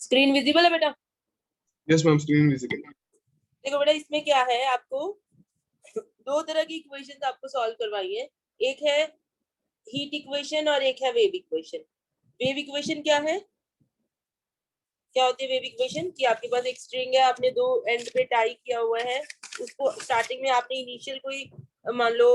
Screen visible है बेटा? Yes ma'am, screen visible. देखो बेटा, इसमें क्या है, आपको दो तरह की इक्वेशंस आपको सॉल्व करवाई है। एक है हीट इक्वेशन और एक है वेव इक्वेशन। वेव इक्वेशन क्या है, क्या होती है वेव इक्वेशन? कि आपके पास एक स्ट्रिंग है, आपने दो एंड पे टाई किया हुआ है, उसको स्टार्टिंग में आपने इनिशियल कोई मान लो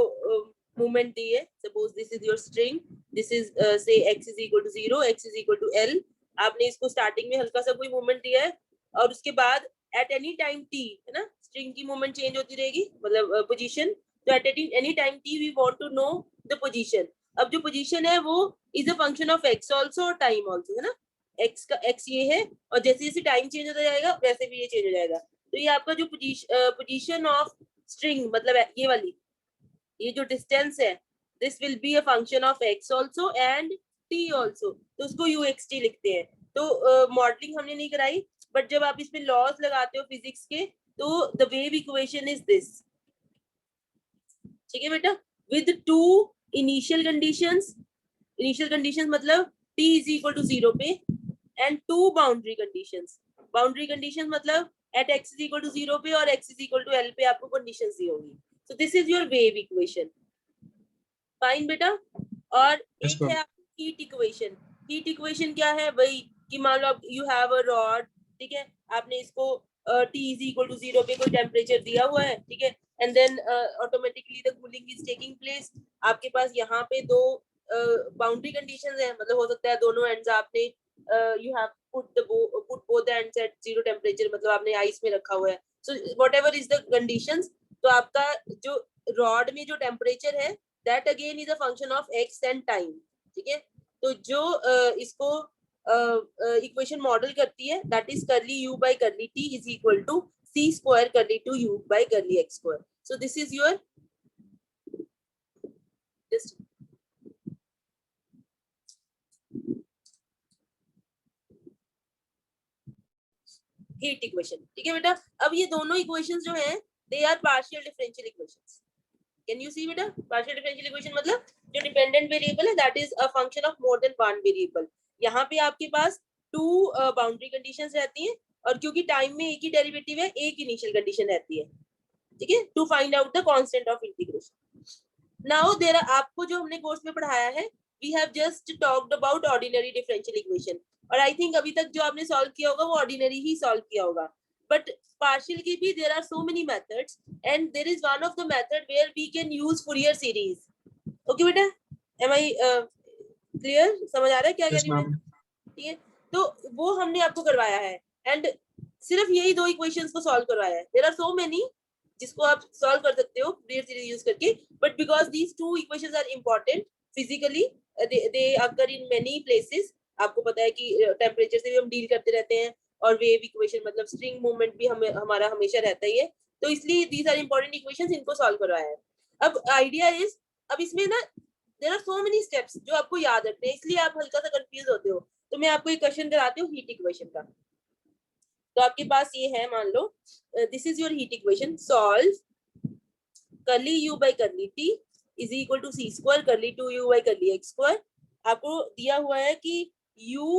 मूवमेंट दी है। Suppose this is your string, this is say x is equal to 0, x is equal to l। आपने इसको स्टार्टिंग में हल्का सा कोई मूवमेंट दिया है, और उसके बाद एट एनी टाइम t, है ना, स्ट्रिंग की मूवमेंट चेंज होती रहेगी, मतलब पोजीशन। तो at any time t we want to know the position. अब जो पोजीशन है वो is a function of x also और टाइम आल्सो, है ना। x का x ये है, और जैसे जैसे टाइम चेंज होता जाएगा वैसे भी ये चेंज हो जाएगा। तो ये आपका जो पोजीशन ऑफ स्ट्रिंग, मतलब ये वाली, ये जो डिस्टेंस है, this will be a function of x also and t also, तो उसको uxt लिखते हैं। तो मॉडलिंग हमने नहीं कराई, बट जब आप इसमें लॉज लगाते हो फिजिक्स के, तो the wave equation is this. ठीक है बेटा, with two initial conditions. Initial conditions मतलब t इज इक्वल टू 0 पे, and two boundary conditions. Boundary conditions मतलब at x is equal to 0 पे और x is equal to l पे आपको कंडीशंस दी होंगी। So this is your wave equation. Fine बेटा। और Yes, एक ma'am. है हीट इक्वेशन। हीट इक्वेशन क्या है भाई, कि मान लो यू हैव अ रॉड, ठीक है, आपने इसको t इज इक्वल टू 0 पे कोई टेम्परेचर दिया हुआ है, ठीक है, and then automatically the cooling is taking place. आपके पास यहाँ पे दो बाउंड्री कंडीशंस है, मतलब हो सकता है दोनों एंड्स आपने you have put both ends at 0 temperature, मतलब आपने आइस में रखा हुआ है। So whatever is the conditions, तो आपका जो रॉड में जो टेम्परेचर है, that again is a function of x and time। ठीक है, तो जो इसको इक्वेशन मॉडल करती है, that is curly u by curly t is equal to c square curly 2u by curly x square। so this is your just heat equation. ठीक है बेटा, अब ये दोनों इक्वेशंस जो हैं, they are partial differential equations। Can you see बेटा, partial differential equation मतलब जो डिपेंडेंट वेरिएबल है, that is a function of more than one variable। यहाँ पे आपके पास टू बाउंड्री कंडीशंस रहती हैं, और क्योंकि टाइम में एक ही डेरिवेटिव है, एक इनिशियल कंडीशन रहती है। ठीक है, to find out the constant of integration. Now there आपको जो हमने कोर्स में पढ़ाया है, we have just talked about ordinary differential equation, और आई थिंक अभी तक जो आपने सॉल्व किया होगा वो ऑर्डिनरी ही सॉल्व किया होगा। बट partial की भी there are so many methods, and there is one of the method where we can use Fourier series। okay बेटा, am I clear? समझ आ रहा है क्या कह रही हूँ मैं? ठीक है, तो वो हमने आपको करवाया है, एंड सिर्फ यही दो इक्वेशंस को सॉल्व करवाया है। there are so many जिसको आप सॉल्व कर सकते हो Fourier series यूज करके, but because these two equations are important physically, they occur in many places। आपको पता है कि टेम्परेचर से भी हम डील करते रहते हैं, और वेव इक्वेशन मतलब स्ट्रिंग मूवमेंट भी हमारा हमेशा रहता ही है, तो इसलिए दीज आर इंपॉर्टेंट इक्वेशंस, इनको सॉल्व करवाया है। अब आइडिया इज, अब इसमें ना there are so many steps जो आपको याद रखने हैं, इसलिए आप हल्का सा कंफ्यूज होते हो। तो मैं आपको एक क्वेश्चन कराती हूँ हीट इक्वेशन का। तो आपके पास ये है, मान लो this is your heat equation, solve curly u by curly t is equal to c square curly 2u by curly x square. आपको दिया हुआ है कि u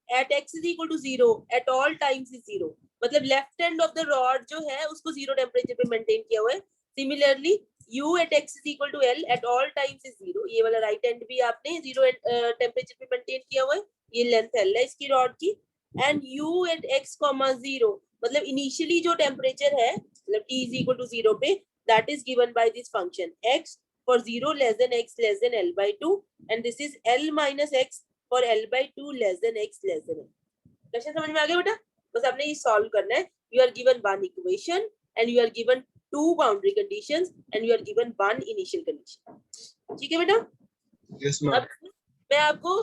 at x is equal to 0 at all times is 0, मतलब left end of the rod जो है उसको 0 temperature पे मेंटेन किया हुआ है। Similarly u at x is equal to l at all times is 0, ये वाला राइट एंड भी आपने 0 टेम्परेचर पे मेंटेन किया हुआ है, ये लेंथ l है इसकी रॉड की। एंड u at x, 0 मतलब इनिशियली जो टेम्परेचर है, मतलब t is equal to 0 पे, that is given by this function x for 0 less than x less than l by 2, and this is l minus x for l by 2 less than x less than l। Question समझ में आ गया बेटा? बस आपने ये solve करना है। you are given one equation and you are given two boundary conditions and you are given one initial condition। ठीक है बेटा? Yes, ma'am. अब मैं आपको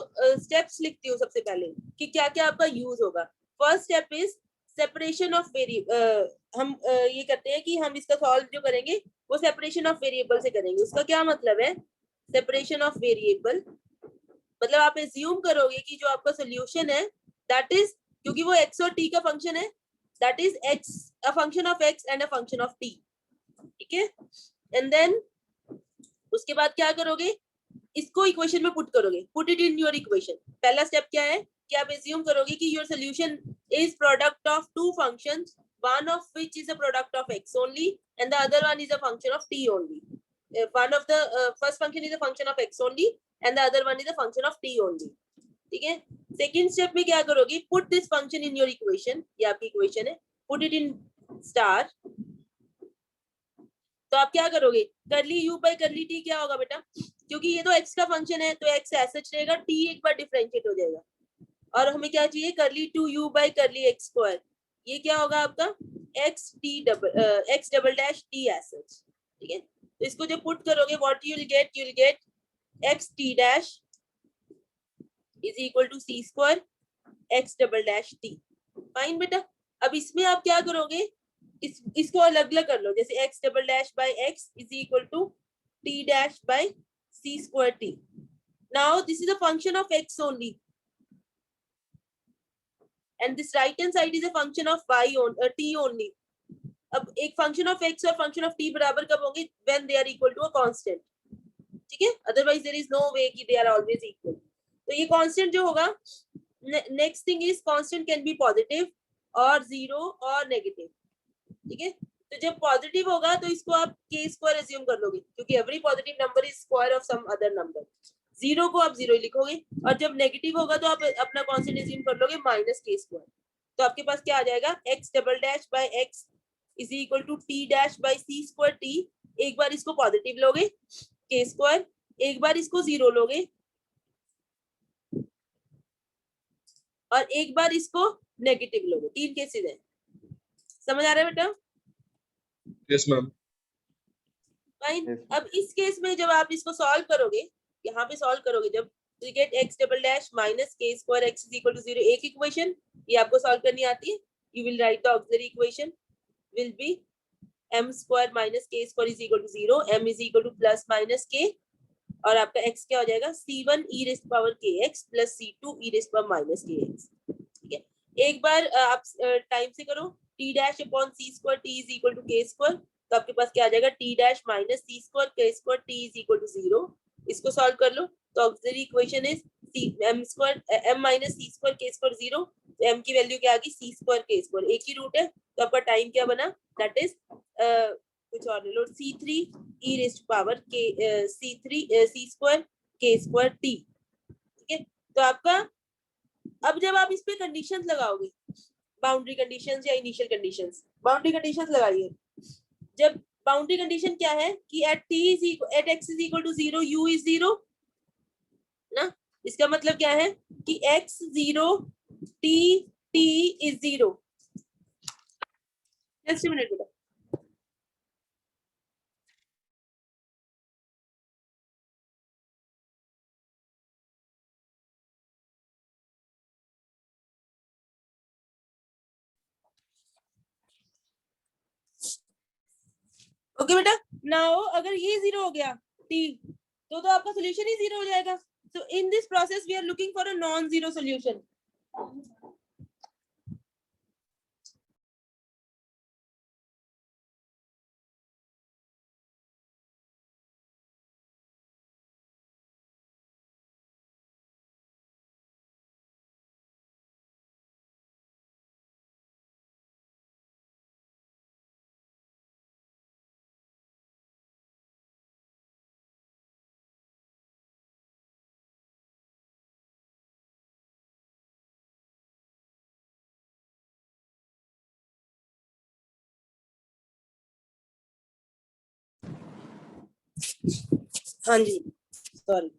स्टेप्स लिखती हूँ सबसे पहले कि क्या क्या आपका यूज होगा। First step is separation of variable. हम ये करते हैं कि हम इसका सॉल्व जो करेंगे वो सेपरेशन ऑफ वेरिएबल से करेंगे। उसका क्या मतलब है, सेपरेशन ऑफ वेरिएबल मतलब आप एज्यूम करोगे कि जो आपका सोल्यूशन है दैट इज, क्योंकि वो x और t का फंक्शन है, that is x a function of x and a function of t। ठीक है, एंड देन उसके बाद क्या करोगे, इसको इक्वेशन में पुट करोगे, put it in your equation. पहला स्टेप क्या है कि आप एज्यूम करोगे कि your solution is product of two functions, one of which is a product of x only and the other one is a function of t only. One of the first function is a function of x only and the other one is a function of t only. ठीक है. Second step में क्या करोगे, put this function in your equation, ये आपकी equation है, put it in star. तो आप क्या करोगे, करली u बाय करली t क्या होगा बेटा, क्योंकि ये तो x का फंक्शन है तो x ऐसा रहेगा, t एक बार डिफरेंशिएट हो जाएगा और हमें क्या चाहिए, करली 2u बाय करली x स्क्वायर, ये क्या होगा आपका x डबल डैश t ऐसा. ठीक है, तो इसको जब पुट करोगे what you will get x t dash is equal to c square x double dash t. Fine बेटा. अब इसमें आप क्या करोगे, इसको अलग अलग कर लो, जैसे x double dash by x is equal to t dash by c square t. Now this is a function of x only and this right hand side is a function of y t only. अब एक फंक्शन of x और function of t बराबर कब होंगे, when they are equal to a constant. ठीक है, otherwise there is no way कि दे आर ऑलवेज इक्वल. तो ये कांस्टेंट जो होगा, next thing is constant can be positive और जीरो और नेगेटिव. ठीक है, तो जब पॉजिटिव होगा तो इसको आप k स्क्वायर अज्यूम कर लोगे, क्योंकि every positive number is square of some other number. Zero को आप जीरो लिखोगे और जब नेगेटिव होगा तो आप अपना कांस्टेंट अज्यूम कर लोगे माइनस k स्क्वायर. तो आपके पास क्या आ जाएगा, x double dash by x is equal to t dash by c square t. एक बार इसको पॉजिटिव लोगे k स्क्वायर, एक बार इसको जीरो लोगे और एक बार इसको नेगेटिव लोगे. तीन केसेस हैं, समझ आ रहा है बेटा? Yes, ma'am. फाइन. अब इस केस में जब आप इसको सॉल्व करोगे, यहाँ पे सॉल्व करोगे जब, you get x double dash minus k square x is equal to 0. एक इक्वेशन ये आपको सॉल्व करनी आती है. You will write the auxiliary equation will be m square minus k square is equal to 0, m is equal to plus minus k और आपका x क्या हो जाएगा, c1 e raise power kx plus c2 e raise power minus kx. ठीक है, एक बार आप time से करो, t dash upon c square t is equal to k square. तो आपके पास क्या आ जाएगा, t dash minus c square k square t is equal to 0. इसको सॉल्व कर लो तो auxiliary equation is m square m minus c square k square 0. तो m की वैल्यू क्या आ गई, c स्क्वायर k स्क्वायर, एक ही रूट है तो आपका टाइम क्या बना, दैट इज कुछ और ले लो, c3 e raise power k c3 c square k square t. ठीक है, तो आपका अब जब आप इस पे कंडीशंस लगाओगे, बाउंड्री कंडीशंस या इनिशियल कंडीशंस, बाउंड्री कंडीशंस लगाइए. जब बाउंड्री कंडीशन क्या है कि at x is equal to 0 u is 0 ना, इसका मतलब क्या है कि x 0 t is 0. Just a minute बेटा. ओके बेटा, नाउ अगर ये 0 हो गया t, तो आपका सोल्यूशन ही 0 हो जाएगा. So in this process we are looking for a non zero solution. हाँ जी, सॉरी.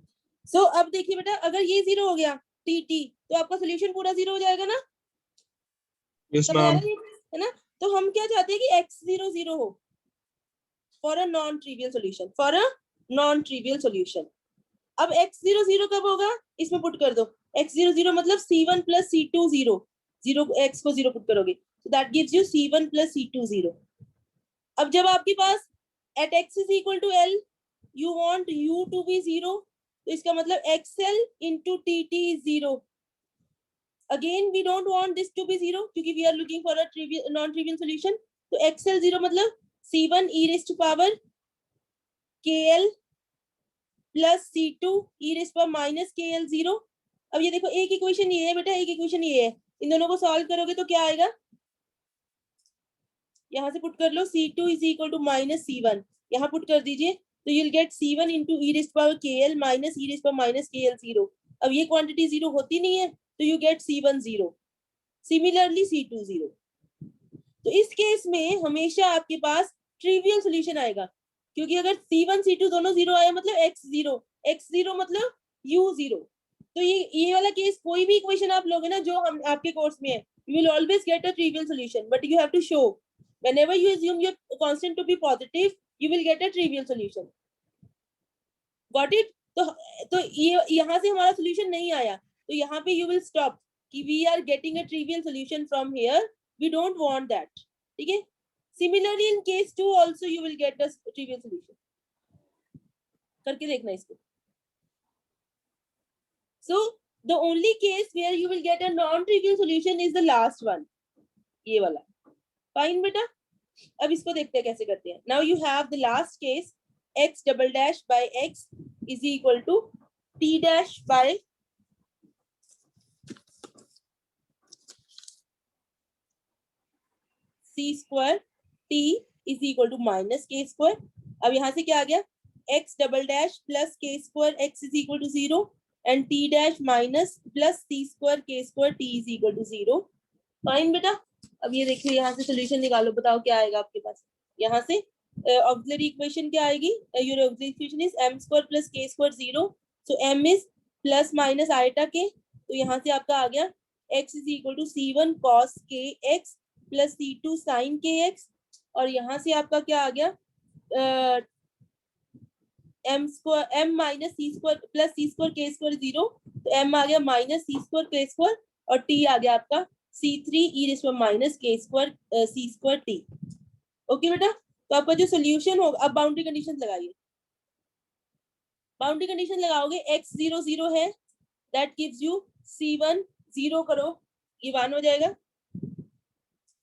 सो अब देखिए बेटा, अगर ये 0 हो गया t तो आपका सोल्यूशन पूरा 0 हो जाएगा ना. Yes, समझ आ ma'am. रहा है ना? तो हम क्या चाहते हैं कि x 0 0 हो for a non trivial solution, for a non trivial solution. अब x 0 0 कब होगा, इसमें पुट कर दो. x 0 0 मतलब c1 प्लस c2 0, 0 x को 0 पुट करोगे तो that gives you c1 plus c2 0. अब जब आपके पास at x is equal to l you want u to be 0, तो इसका मतलब xl into tt is 0. Again we don't want this to be 0 क्योंकि we are looking for a trivial non trivial solution. तो xl 0 मतलब c1 e raised to power kl plus c2 e raised to power minus kl 0. अब ये देखो एक equation ये है बेटा, एक इक्वेशन ये है, इन दोनों को सॉल्व करोगे तो क्या आएगा, यहाँ से पुट कर लो C2 is equal to minus C1, यहाँ पुट कर दीजिए तो you'll get C1 into e raised power KL minus e raised power minus KL 0. अब ये क्वांटिटी 0 होती नहीं है तो you get C1 0. Similarly C2 0. तो इस केस में हमेशा आपके पास ट्रिवियल सॉल्यूशन आएगा, क्योंकि अगर C1 C2 दोनों 0 आया मतलब x 0 मतलब u 0. तो ये वाला केस कोई भी इक्वेशन आप लोगे ना जो हम आपके कोर्स में है, you will always get a trivial solution, but you have to show whenever you assume your constant to be positive, you will get a trivial solution. Got it? तो ये यहाँ से हमारा solution नहीं आया तो यहाँ पे you will stop कि we are getting a trivial solution from here, we don't want that. ठीक है? Similarly in case 2 also you will get a trivial solution. करके देखना इसको. So the only case where you will get a non-trivial solution is the last one. ये वाला. Fine बेटा? अब इसको देखते हैं कैसे करते हैं. Now you have the last case, x double dash by x is equal to t dash by c square, t is equal to minus k square. अब यहाँ से क्या आ गया, x double dash plus k square x is equal to 0 and t dash minus plus c square k square t is equal to 0. Fine बेटा. अब ये देखिए यहाँ से सोल्यूशन निकालो, बताओ क्या आएगा आपके पास. यहाँ से ऑक्सिलरी इक्वेशन क्या आएगी, your auxiliary equation is m square plus k square 0. So m is plus minus iota k, तो यहाँ से आपका आ गया x is equal to c1 cos kx plus c2 sin kx, और यहाँ से आपका क्या आ गया, m square m minus c square plus c square k square 0, तो m आ गया minus c square k square और t आ गया आपका C3 e raised to minus k square c square t. Okay बेटा. तो आपका जो सोल्यूशन होगा, अब बाउंड्री कंडीशन लगाइए. बाउंड्री कंडीशन लगाओगे x 0 0 है, दैट गिव्स यू C1 0 करो, ये 1 हो जाएगा.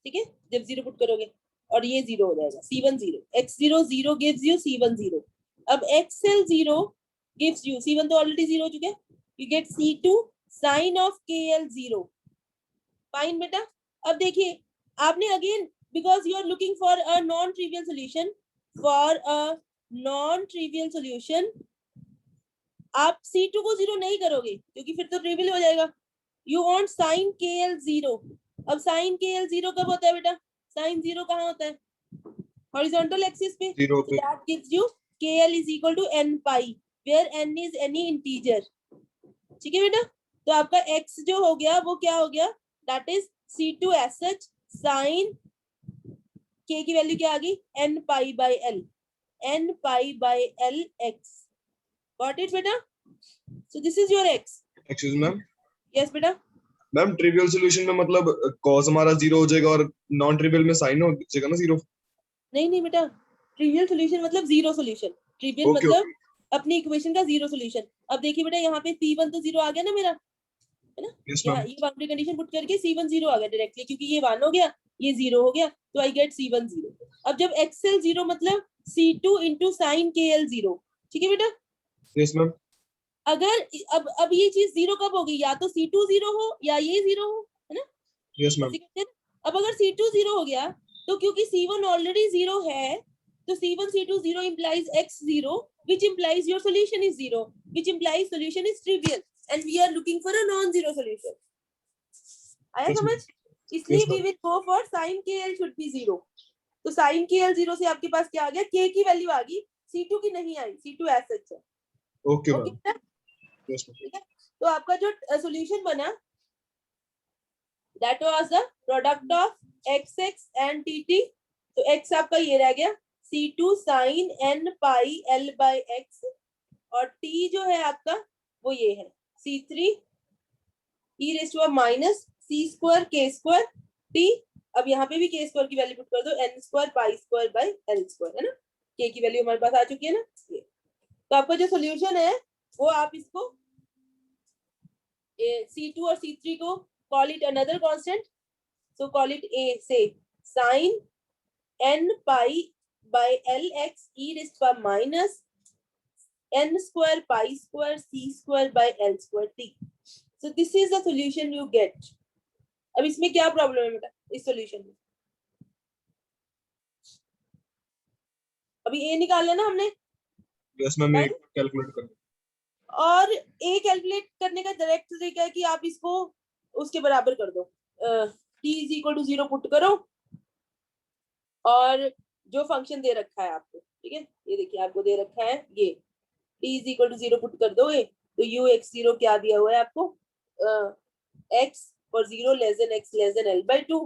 ठीक है, जब 0 पुट करोगे और ये 0 हो जाएगा, C1 0, x 0 0 gives you C1 0. अब xl 0 गिव्स यू, C1 तो ऑलरेडी 0 हो चुके हैं, you get C2 sin of KL 0. Fine बेटा. अब देखिए आपने again, because you are looking for a non trivial solution, for a non trivial solution आप C2 को 0 नहीं करोगे क्योंकि फिर तो ट्रिवियल हो जाएगा. You want sin KL 0. अब sin KL 0 कब होता है बेटा, sin 0 कहाँ होता है, हॉरिजॉन्टल एक्सिस पे. That gives you KL is equal to n pi where n is any integer. ठीक है बेटा. तो आपका x जो हो गया वो क्या हो गया, that is C2 as such sin k की वैल्यू क्या आ गई, n pi by l, n pi by l x. Got it बेटा? So this is your x. Excuse me, ma'am. Yes बेटा. मैम ट्रिवियल सॉल्यूशन में मतलब cos हमारा 0 हो जाएगा और नॉन ट्रिवियल में sin हो जाएगा ना 0. नहीं बेटा, ट्रिवियल सॉल्यूशन मतलब जीरो सॉल्यूशन, ट्रिवियल मतलब अपनी इक्वेशन का जीरो सॉल्यूशन. अब देखिए बेटा यहाँ पे C1 तो 0 आ गया ना मेरा, है ना. ये बाउंड्री कंडीशन पुट करके C1 0 आ गया डायरेक्टली, क्योंकि ये 1 हो गया ये 0 हो गया, तो आई गेट C1 0. अब जब XL 0 मतलब C2 into sin KL 0. ठीक है बेटा. Yes ma'am. अगर अब ये चीज 0 कब होगी, या तो C2 0 हो या ये 0 हो, है ना. Yes ma'am. अब अगर C2 0 हो गया तो क्योंकि C1 ऑलरेडी 0 है, तो C1 C2 0 implies x 0, which implies your solution is 0, which implies solution is trivial, and we are looking for a non-zero solution. आया समझ? इसलिए we will go for sin KL should be 0. तो sin KL 0 से आपके पास क्या आ गया, k की वैल्यू आ गई, C2 की नहीं आई, C2 as such है. Okay ma'am. Yes ma'am. तो आपका जो सॉल्यूशन बना, that was the product of xx and tt. तो x आपका ये रह गया C2 sin n pi l by x, और t जो है आपका वो ये है C3 e raised to minus c square k square t. अब यहाँ पे भी k स्क्वायर की वैल्यू पुट कर दो, n square pi square by l square, है ना. k की वैल्यू हमारे पास आ चुकी है ना. ये तो आपका जो सॉल्यूशन है वो आप इसको C2 और C3 को call it another constant, so call it a, say sin n pi by lx e raised to minus n square pi square c square by l square t. So this is the solution you get. अब इसमें क्या problem है बेटा इस solution में? अभी ए निकालना ना हमने, यस मैम, ये कैलकुलेट कर और ए कैलकुलेट करने का डायरेक्ट तरीका है कि आप इसको उसके बराबर कर दो, t is equal to 0 put करो और जो फंक्शन दे रखा है आपको, ठीक है, ये देखिए आपको दे रखा है ये t is equal to 0 put कर दोगे तो u x0 क्या दिया हुआ है आपको, x for 0 less than x less than l/2,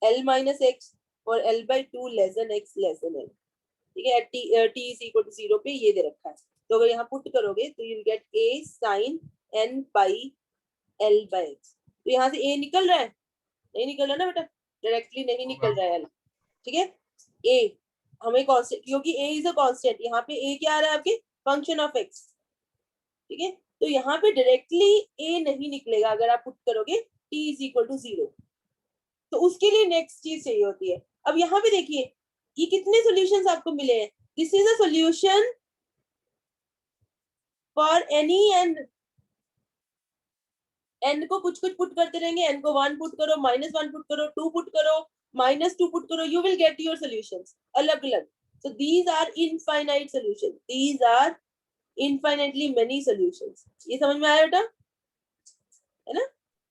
l minus x और l/2 less than x less than l, ठीक है, t इज इक्वल टू 0 पे ये दे रखा है। तो अगर यहाँ पुट करोगे तो you will gate a sin n pi l/x। तो यहाँ से a निकल रहा है, नहीं निकल रहा ना बेटा, डायरेक्टली नहीं निकल रहा है l, ठीक है। a हमें कांस्टेंट, क्योंकि a इज अ कांस्टेंट, यहाँ पे a क्या आ रहा है आपके, फंक्शन ऑफ x, ठीक है। तो यहाँ पे डायरेक्टली a नहीं निकलेगा अगर आप पुट करोगे t इज इक्वल टू 0। तो उसके लिए नेक्स्ट चीज चाहिए होती है। अब यहाँ पे देखिए ये कितने सॉल्यूशंस आपको मिले हैं, this is a solution for any n, n को कुछ कुछ पुट करते रहेंगे, n को 1 पुट करो, -1 पुट करो, 2 पुट करो, -2 पुट करो, you will get your solutions अलग अलग। So these are infinite solutions, these are infinitely many solutions. ये समझ में आया बेटा, है ना?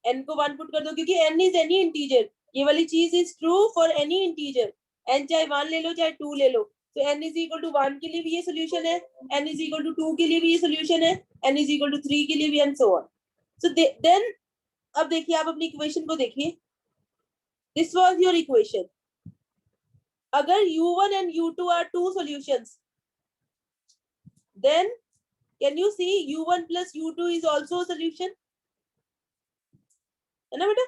n को 1 पुट कर दो क्योंकि n इज एनी इंटीजर, ये वाली चीज is true for any integer, n चाहे 1 ले लो चाहे 2 ले लो। तो n इज इक्वल टू 1 के लिए भी ये सोल्यूशन है, n इज इक्वल टू 2 के लिए भी ये सोल्यूशन है, n इज इक्वल टू 3 के लिए भी, and so on. So then अब देखिए आप अपनी इक्वेशन को देखिए, दिस वाज योर इक्वेशन। अगर u1 and u2 are two solutions, then can you see u1 plus u2 is also a solution, है ना बेटा?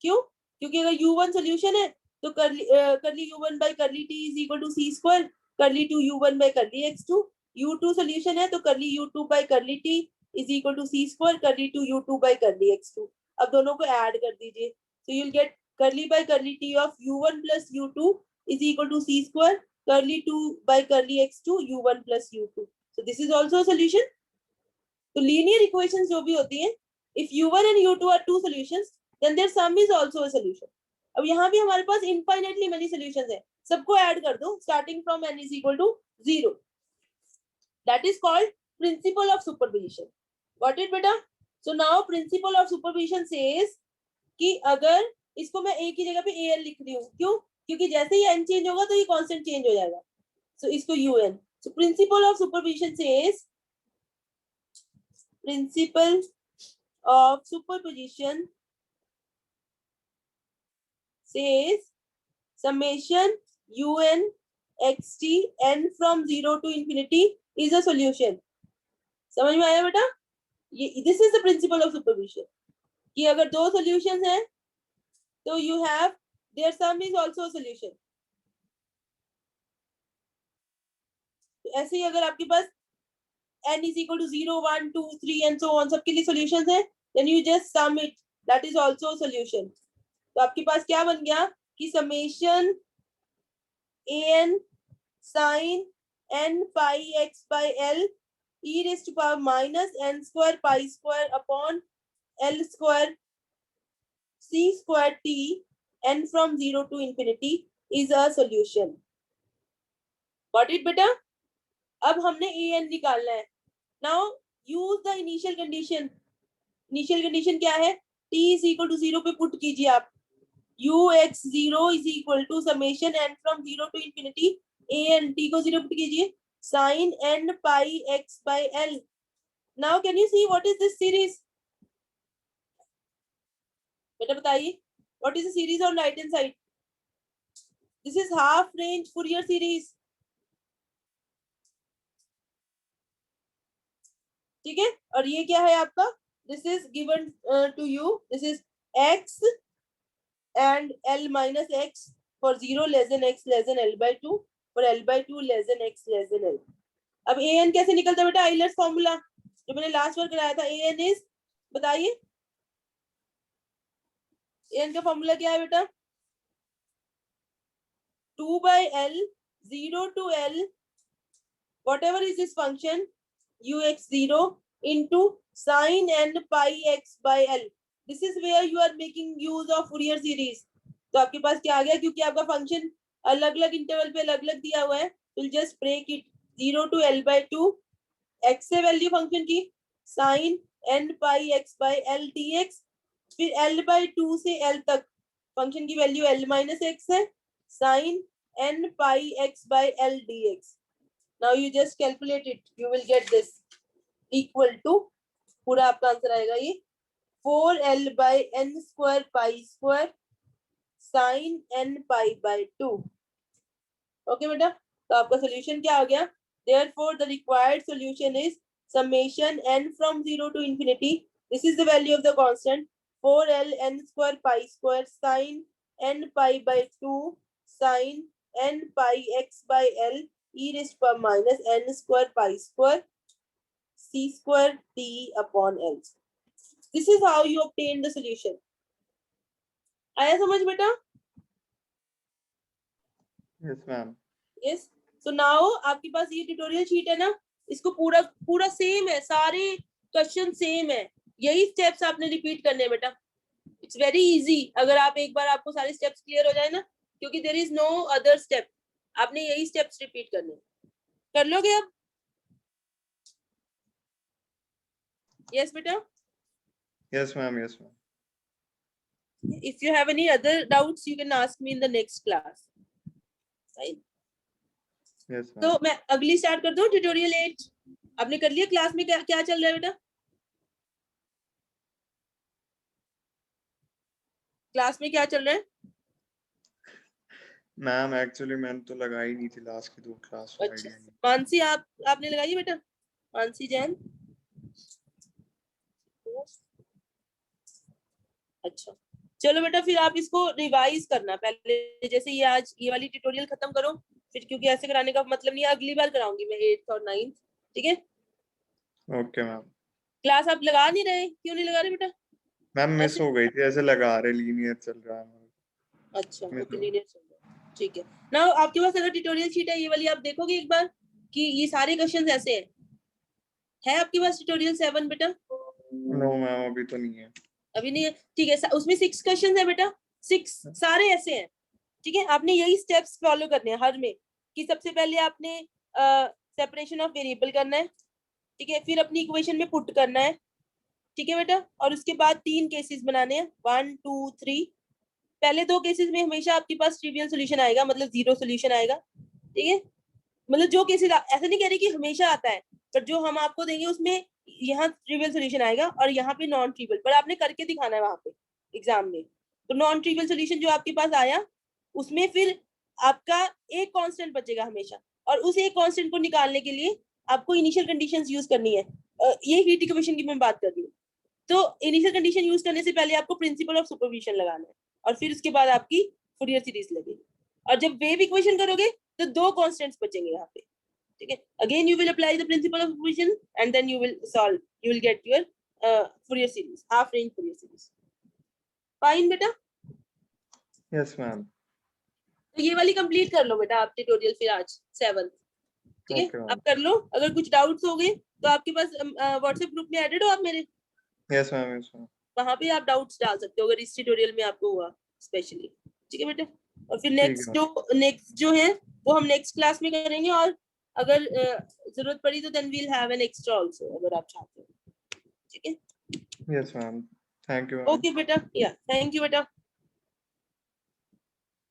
क्यों? क्योंकि अगर u1 सॉल्यूशन है तो करली u1 by curly t is equal to c square, curly 2 u1 by करली x2, u2 सॉल्यूशन है तो करली u2 by curly t is equal to c square, curly 2 u2 by करली x2। अब दोनों को ऐड कर दीजिए, so you'll get curly by curly t of u1 plus u2 is equal to c square, curly 2 by curly x2 u1 plus u2, so this is also a solution। तो linear equations जो भी होती हैं, if u1 and u2 are two solutions then their sum is also a solution। अब यहाँ भी हमारे पास infinitely many solutions है, सबको ऐड कर दो starting from n is equal to 0, that is called principle of superposition। got it बेटा? so now principle of superposition says कि अगर इसको मैं a की जगह पे al लिख रही हूँ, क्यों? क्योंकि जैसे ही n चेंज होगा तो ये कांस्टेंट चेंज हो जाएगा, सो इसको un। So principal of superposition says, principal of superposition says summation un xt n from 0 to infinity is a solution। समझ में आया बेटा? ये this is the principle of superposition कि अगर दो सॉल्यूशंस हैं तो you have their sum is also a solution। तो ऐसे ही अगर आपके पास n is equal to 0 1 2 3 and so on सबके लिए solutions हैं, then you just sum it, that is also a solution। तो आपके पास क्या बन गया कि summation an sin n pi x by l e raised to power minus n square pi square upon l square c square t n from 0 to infinity is a solution। got it बेटा? अब हमने an निकालना है। Now use the initial condition. Initial condition क्या है? t is equal to 0 पे put कीजिए आप, ux0 is equal to summation n from 0 to infinity an, t को 0 पुट कीजिए, sin n pi x by l। Now can you see what is this series? बेटा बताइए, what is the series on right hand side? This is half range Fourier series, ठीक है। और ये क्या है आपका? This is given to you, this is x and l minus x for 0 less than x less than l/2 for l/2 less than x less than l। अब an कैसे निकलता है बेटा? आइलर्स फॉर्मूला जो मैंने लास्ट बार कराया था, an is, बताइए an का फॉर्मूला क्या है बेटा? 2 by l 0 to l whatever is this function ux0 into sin n pi x by l. This is where you are making use of Fourier series. तो आपके पास क्या आ गया, क्योंकि आपका फंक्शन अलग अलग इंटरवल पे अलग अलग दिया हुआ है, तो just break it 0 to l by 2, x से वैल्यू फंक्शन की sin n pi x by l dx, फिर l by 2 से l तक फंक्शन की वैल्यू l minus x है, sin n pi x by l dx. Now you just calculate it, you will get this equal to, पूरा आपका answer आएगा ये 4l by n square pi square sin n pi by 2. Okay बेटा, तो आपका solution क्या आ गया? Therefore the required solution is summation n from 0 to infinity. This is the value of the constant 4l n square pi square sin n pi by 2 sin n pi x by l e raised to power minus n square pi square c square t upon l. This is how you obtain the solution. आया समझ बेटा? Yes, ma'am. Yes. So now आपके पास ये tutorial sheet है ना, इसको पूरा पूरा सेम है, सारे क्वेश्चन सेम है, यही स्टेप्स आपने रिपीट करने हैं बेटा. इट्स वेरी इजी, अगर आप एक बार आपको सारे स्टेप्स क्लियर हो जाए ना, क्योंकि there is no other step, आपने यही स्टेप्स रिपीट करने हैं. कर लोगे अब? यस बेटा. Yes, ma'am. Yes, ma'am. If you have any other doubts, you can ask me in the next class. Right? Yes, ma'am. तो मैं अगली स्टार्ट कर दूं ट्यूटोरियल 8. आपने कर लिया? क्लास में क्या क्या चल रहा है बेटा? क्लास में क्या चल रहा है? मैम एक्चुअली मैंने तो लगाई नहीं थी लास्ट की 2 क्लास. अच्छा, मानसी आपने लगाई बेटा? मानसी जैन. अच्छा चलो बेटा, फिर आप इसको रिवाइज करना पहले, जैसे ये आज ये वाली ट्यूटोरियल खत्म करो, फिर क्योंकि ऐसे कराने का मतलब नहीं है, अगली बार कराऊंगी मैं 8th और 9th. ठीक है? Okay ma'am. क्लास आप लगा नहीं रहे? क्यों नहीं लगा रहे बेटा? मैम मिस ऐसे- हो गई थी, ऐसे लगा रहे लीनियर चल रहा है. अच्छा मिस ओके, हो- लीनियर चल रहा है. ठीक है ना, आपके पास अगर ट्यूटोरियल शीट है ये वाली, आप देखोगे एक बार कि ये सारे क्वेश्चंस ऐसे हैं. है आपके पास ट्यूटोरियल 7 बेटा? नो मैम अभी तो नहीं है. अभी नहीं है? ठीक है, उसमें 6 क्वेश्चंस है बेटा, 6 सारे ऐसे हैं. ठीक है, आपने यही स्टेप्स फॉलो करने हैं हर में, कि सबसे पहले आपने सेपरेशन ऑफ वेरिएबल करना है. ठीक है, फिर अपनी इक्वेशन में पुट करना है. ठीक है बेटा, और उसके बाद 3 केसेस बनाने हैं, 1 2 3. पहले 2 केसेस में हमेशा आपके पास ट्रिवियल सॉल्यूशन आएगा, मतलब जीरो सॉल्यूशन आएगा. ठीक है, मतलब जो केसेस, ऐसा नहीं कह रही कि हमेशा आता है, पर जो हम आपको देंगे उसमें यहाँ ट्रिवियल सॉल्यूशन आएगा और यहाँ पे नॉन ट्रिवियल, पर आपने करके दिखाना है वहां पे एग्जाम में. तो नॉन ट्रिवियल सॉल्यूशन जो आपके पास आया, उसमें फिर आपका एक कांस्टेंट बचेगा हमेशा, और उस एक कांस्टेंट को निकालने के लिए आपको इनिशियल कंडीशंस यूज करनी है. ये हीट इक्वेशन की मैं बात कर रही हूँ. तो इनिशियल कंडीशन यूज करने से पहले आपको प्रिंसिपल ऑफ सुपरपोजिशन लगाना है, और फिर उसके बाद आपकी फूरियर सीरीज लगेगी. और जब वेव इक्वेशन करोगे तो 2 कांस्टेंट्स बचेंगे यहाँ पे. ठीक है, again you will apply the principle of superposition and then you will solve, you will get your Fourier series, half range Fourier series. Fine बेटा? Yes ma'am. तो ये वाली कंप्लीट कर लो बेटा आप ट्यूटोरियल फिर आज 7. ठीक है, Okay, ma'am. आप कर लो. अगर कुछ डाउट्स हो गए तो आपके पास व्हाट्सएप ग्रुप में एडेड हो आप मेरे, यस मैम. Yes ma'am. वहां पे आप डाउट्स डाल सकते हो अगर इस ट्यूटोरियल में आपको हुआ स्पेशली. ठीक है बेटा, और फिर नेक्स्ट जो है वो हम नेक्स्ट क्लास में करेंगे, और अगर जरूरत पड़ी तो then we will have an extra also अगर आप चाहते हो. ठीक है? Yes ma'am. Thank you ma'am. Okay बेटा, या थैंक यू बेटा.